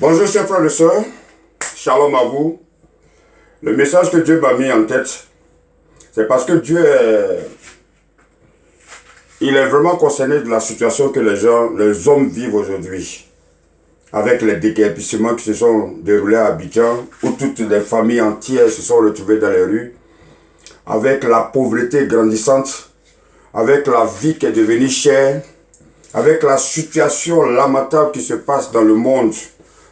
Bonjour chers frères et sœurs, shalom à vous. Le message que Dieu m'a mis en tête, c'est parce que il est vraiment concerné de la situation que les hommes vivent aujourd'hui. Avec les déguerpissements qui se sont déroulés à Abidjan, où toutes les familles entières se sont retrouvées dans les rues, avec la pauvreté grandissante, avec la vie qui est devenue chère, avec la situation lamentable qui se passe dans le monde.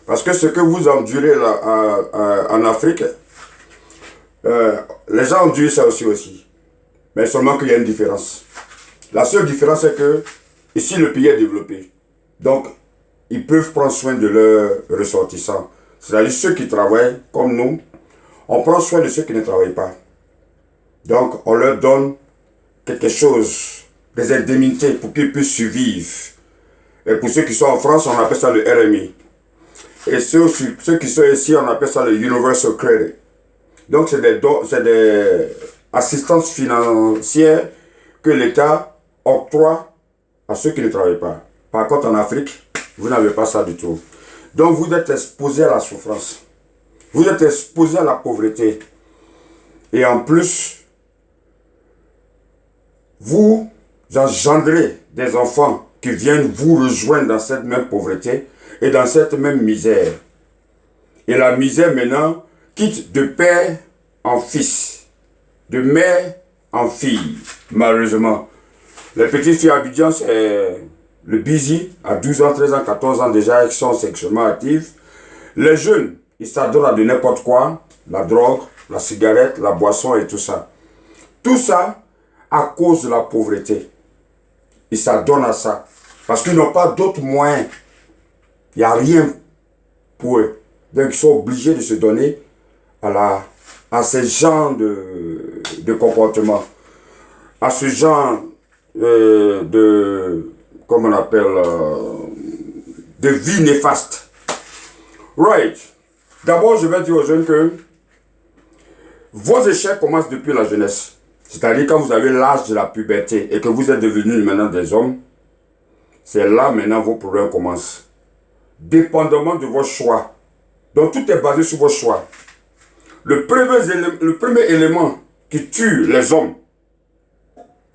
Parce que ce que vous endurez là, en Afrique, les gens endurent ça aussi. Mais seulement qu'il y a une différence. La seule différence, c'est que ici, le pays est développé. Donc, ils peuvent prendre soin de leurs ressortissants. C'est-à-dire ceux qui travaillent comme nous, on prend soin de ceux qui ne travaillent pas. Donc, on leur donne quelque chose, des indemnités pour qu'ils puissent survivre. Et pour ceux qui sont en France, on appelle ça le RMI. Et ceux qui sont ici, on appelle ça le Universal Credit. Donc, c'est des assistances financières que l'État octroie à ceux qui ne travaillent pas. Par contre, en Afrique, vous n'avez pas ça du tout. Donc, vous êtes exposé à la souffrance. Vous êtes exposé à la pauvreté. Et en plus, vous engendrez des enfants qui viennent vous rejoindre dans cette même pauvreté et dans cette même misère. Et la misère maintenant quitte de père en fils, de mère en fille, malheureusement. Les petites filles à Abidjan, c'est le busy, à 12 ans, 13 ans, 14 ans déjà, ils sont sexuellement actifs. Les jeunes, ils s'adonnent à de n'importe quoi, la drogue, la cigarette, la boisson et tout ça. Tout ça à cause de la pauvreté. Ils s'adonnent à ça. Parce qu'ils n'ont pas d'autres moyens. Il n'y a rien pour eux. Donc ils sont obligés de se donner à ce genre de comportement. À ce genre comment on appelle, de vie néfaste. Right. D'abord, je vais dire aux jeunes que vos échecs commencent depuis la jeunesse. C'est-à-dire quand vous avez l'âge de la puberté et que vous êtes devenus maintenant des hommes, c'est là maintenant vos problèmes commencent. Dépendamment de vos choix. Donc tout est basé sur vos choix. Le premier élément qui tue les hommes,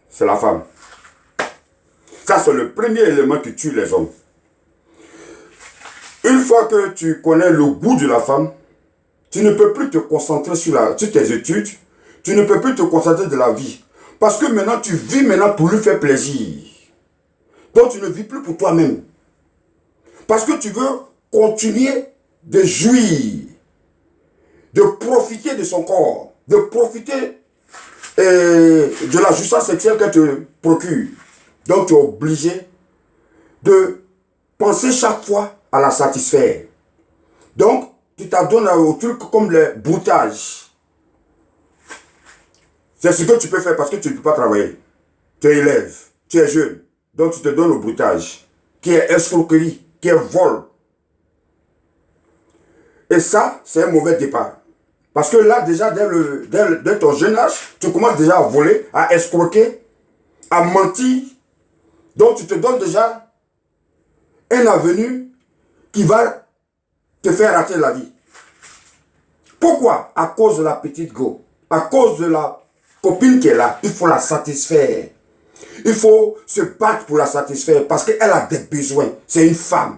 c'est la femme. Ça, c'est le premier élément qui tue les hommes. Une fois que tu connais le goût de la femme, tu ne peux plus te concentrer sur tes études, tu ne peux plus te concentrer de la vie. Parce que maintenant, tu vis maintenant pour lui faire plaisir. Donc, tu ne vis plus pour toi-même. Parce que tu veux continuer de jouir, de profiter de son corps, de profiter de la jouissance sexuelle qu'elle te procure. Donc, tu es obligé de penser chaque fois à la satisfaire. Donc, tu t'adonnes aux trucs comme le broutage. C'est ce que tu peux faire parce que tu ne peux pas travailler. Tu es élève, tu es jeune. Donc, tu te donnes au broutage, qui est escroquerie, qui est vol. Et ça, c'est un mauvais départ. Parce que là, déjà, dès ton jeune âge, tu commences déjà à voler, à escroquer, à mentir. Donc, tu te donnes déjà un avenir qui va te faire rater la vie. Pourquoi? À cause de la petite go. À cause de la copine qui est là. Il faut la satisfaire. Il faut se battre pour la satisfaire parce qu'elle a des besoins. C'est une femme.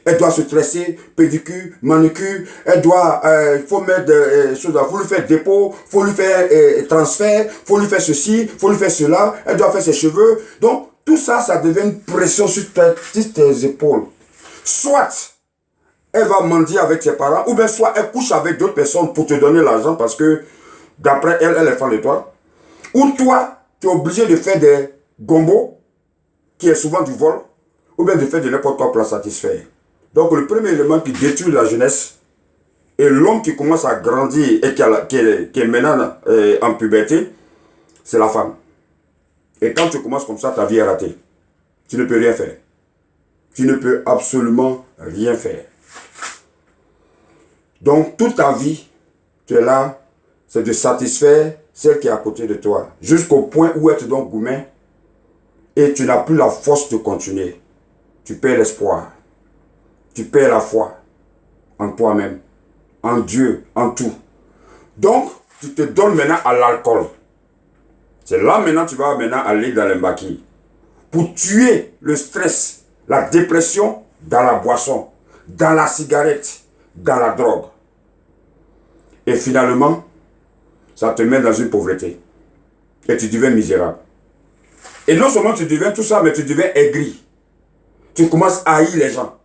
Elle doit se tresser, pédicure, manucure. Elle doit, il faut mettre des choses, il faut lui faire dépôt, il faut lui faire transfert, il faut lui faire ceci, il faut lui faire cela. Elle doit faire ses cheveux. Donc, tout ça, ça devient une pression sur tes épaules. Soit elle va mendier avec ses parents, ou bien soit elle couche avec d'autres personnes pour te donner l'argent parce que d'après elle, elle est fan de toi. Ou toi, tu es obligé de faire des gombos, qui est souvent du vol, ou bien de faire de n'importe quoi pour la satisfaire. Donc le premier élément qui détruit la jeunesse, et l'homme qui commence à grandir et qui est maintenant en puberté, c'est la femme. Et quand tu commences comme ça, ta vie est ratée. Tu ne peux rien faire. Tu ne peux absolument rien faire. Donc, toute ta vie, tu es là, c'est de satisfaire celle qui est à côté de toi. Jusqu'au point où elle te donne gourmet et tu n'as plus la force de continuer. Tu perds l'espoir. Tu perds la foi. en toi-même, en Dieu, en tout. Donc, tu te donnes maintenant à l'alcool. C'est là maintenant tu vas maintenant aller dans les maquis. Pour tuer le stress, la dépression dans la boisson, dans la cigarette, dans la drogue. Et finalement, ça te met dans une pauvreté. Et tu deviens misérable. Et non seulement tu deviens tout ça, mais tu deviens aigri. Tu commences à haïr les gens.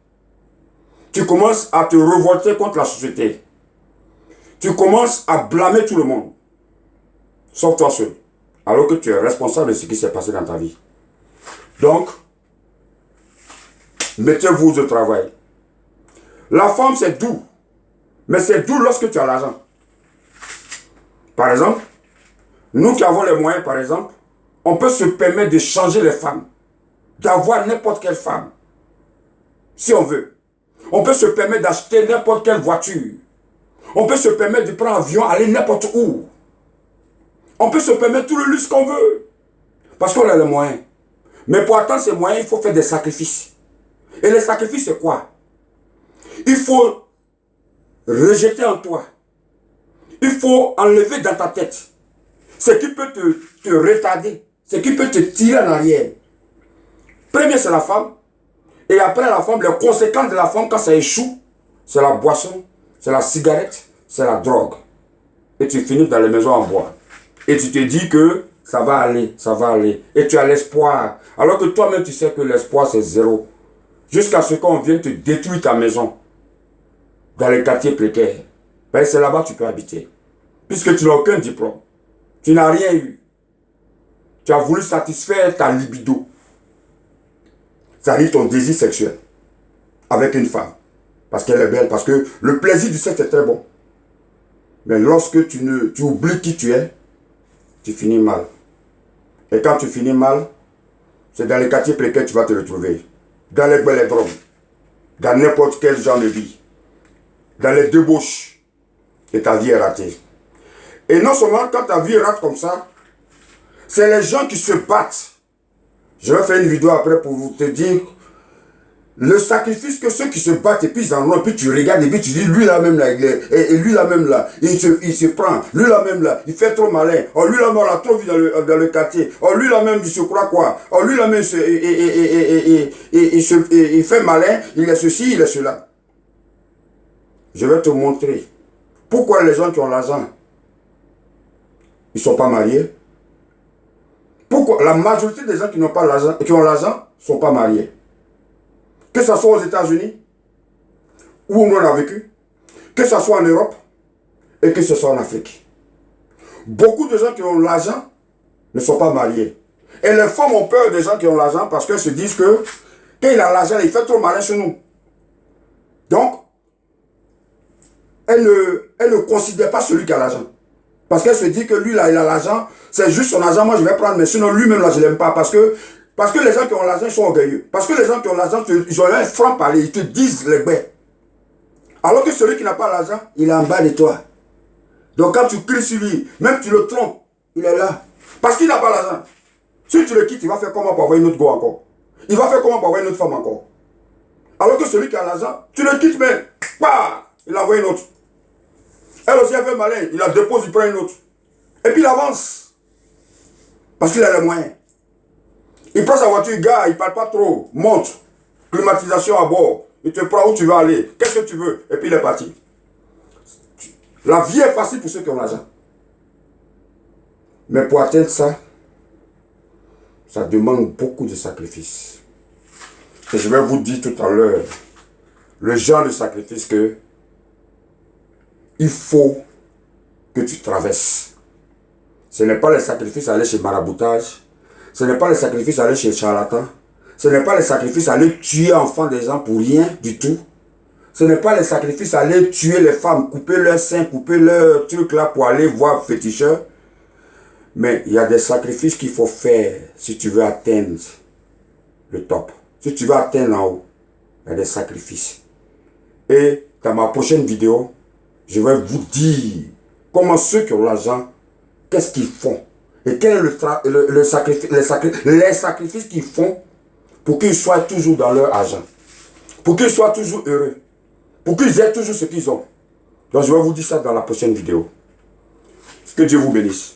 Tu commences à te révolter contre la société. Tu commences à blâmer tout le monde. Sauf toi seul. Alors que tu es responsable de ce qui s'est passé dans ta vie. Donc, mettez-vous au travail. La femme, c'est doux. Mais c'est doux lorsque tu as l'argent. Par exemple, nous qui avons les moyens, par exemple, on peut se permettre de changer les femmes. D'avoir n'importe quelle femme. Si on veut. On peut se permettre d'acheter n'importe quelle voiture. On peut se permettre de prendre un avion, aller n'importe où. On peut se permettre tout le luxe qu'on veut. Parce qu'on a les moyens. Mais pour atteindre ces moyens, il faut faire des sacrifices. Et les sacrifices, c'est quoi? Il faut rejeter en toi. Il faut enlever dans ta tête ce qui peut te retarder, ce qui peut te tirer en arrière. Premier, c'est la femme. Et après la femme, les conséquences de la femme, quand ça échoue, c'est la boisson, c'est la cigarette, c'est la drogue. Et tu finis dans les maisons en bois. Et tu te dis que ça va aller, ça va aller. Et tu as l'espoir. Alors que toi-même, tu sais que l'espoir, c'est zéro. Jusqu'à ce qu'on vienne te détruire ta maison. Dans les quartiers précaires. Ben, c'est là-bas que tu peux habiter. Puisque tu n'as aucun diplôme. Tu n'as rien eu. Tu as voulu satisfaire ta libido. C'est-à-dire ton désir sexuel. Avec une femme. Parce qu'elle est belle. Parce que le plaisir du sexe est très bon. Mais lorsque tu oublies qui tu es, tu finis mal. Et quand tu finis mal, c'est dans les quartiers précaires que tu vas te retrouver. Dans les drogues. Dans n'importe quel genre de vie. Dans les débauches. Et ta vie est ratée. Et non seulement quand ta vie rate comme ça, c'est les gens qui se battent. Je vais faire une vidéo après pour vous te dire le sacrifice que ceux qui se battent et puis ils en ont, et puis tu regardes et puis tu dis lui là même là, et lui là même là, il se prend, lui là même là, il fait trop malin, oh lui là même on l'a trop vu dans le quartier, oh lui là même il se croit quoi, oh lui là même il fait malin, il est ceci, il est cela. Je vais te montrer pourquoi les gens qui ont l'argent, ils ne sont pas mariés. Pourquoi la majorité des gens qui n'ont pas l'argent, qui ont l'argent, ne sont pas mariés. Que ce soit aux États-Unis, où on a vécu, que ce soit en Europe, et que ce soit en Afrique. Beaucoup de gens qui ont l'argent ne sont pas mariés. Et les femmes ont peur des gens qui ont l'argent parce qu'elles se disent que quand il a l'argent, il fait trop malin chez nous. Donc, elle ne considère pas celui qui a l'argent. Parce qu'elle se dit que lui, là, il a l'argent, c'est juste son argent, moi je vais prendre, mais sinon lui-même, là, je ne l'aime pas. Parce que les gens qui ont l'argent, ils sont orgueilleux. Parce que les gens qui ont l'argent, ils ont un franc-parler, ils te disent les bêtes. Alors que celui qui n'a pas l'argent, il est en bas de toi. Donc quand tu cries sur lui, même tu le trompes, il est là. Parce qu'il n'a pas l'argent. Si tu le quittes, il va faire comment pour avoir une autre go encore? Il va faire comment pour avoir une autre femme encore? Alors que celui qui a l'argent, tu le quittes, mais il envoie une autre. Elle aussi, elle fait malin. Il la dépose, il prend une autre. Et puis il avance. Parce qu'il a les moyens. Il prend sa voiture, gars, il ne parle pas trop. Monte. Climatisation à bord. Il te prend où tu vas aller. Qu'est-ce que tu veux? Et puis il est parti. La vie est facile pour ceux qui ont l'argent. Mais pour atteindre ça, ça demande beaucoup de sacrifices. Et je vais vous dire tout à l'heure le genre de sacrifice que il faut que tu traverses. Ce n'est pas le sacrifice d'aller chez maraboutage. Ce n'est pas le sacrifice d'aller chez charlatan. Ce n'est pas le sacrifice d'aller tuer enfants des gens pour rien du tout. Ce n'est pas le sacrifice d'aller tuer les femmes, couper leurs seins, couper leurs trucs là pour aller voir féticheur. Mais il y a des sacrifices qu'il faut faire si tu veux atteindre le top. Si tu veux atteindre en haut, il y a des sacrifices. Et dans ma prochaine vidéo, je vais vous dire comment ceux qui ont l'argent, qu'est-ce qu'ils font. Et quel est les sacrifices qu'ils font pour qu'ils soient toujours dans leur argent. Pour qu'ils soient toujours heureux. pour qu'ils aient toujours ce qu'ils ont. Donc je vais vous dire ça dans la prochaine vidéo. Que Dieu vous bénisse.